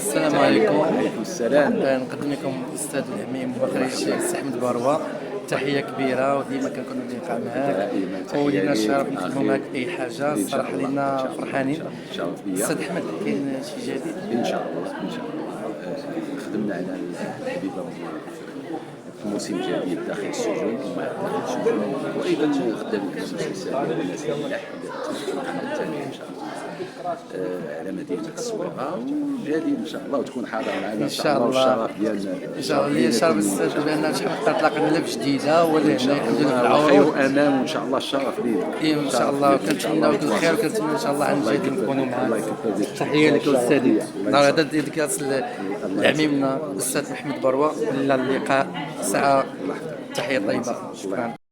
السلام عليكم. وعليكم السلام. نقدم لكم الاستاذ العميم بكري الشيخ سي احمد بروه. تحيه كبيره وديما كنكون اللقاء معاك دائما تحية ولينا ليك الشرف نخدموا أخي. معاك اي حاجه. إن شاء الصراحه الله، لينا إن شاء الله، فرحانين. شرف ليا. استاذ احمد، كاين شي جديد؟ ان شاء الله ان شاء الله. خدمنا على الحبيبه في موسم جديد داخل السجون ومع داخل السجون، وايضا خدامين على مسلسل الناس الملاح القناه الثانيه ان شاء الله على مدينه الصويره، وجديد ان شاء الله وتكون حاضره معنا ان شاء الله. والشرف ديالنا ان شاء الله ليا شرف استاذ بان شحال تلاقينا لا بجديده ولا ان شاء هنا الحمد لله الله خير بالعروض. وامان، وان شاء الله الشرف لينا. ان شاء الله كنتمناو لك الخير وكنتمنى ان شاء الله عن جديد نكونوا معاك. تحيه لك استاذي. نهار هذا ديديكاس لعميمنا الاستاذ احمد بروه. الى اللقاء ساعه. تحيه طيبه. شكرا.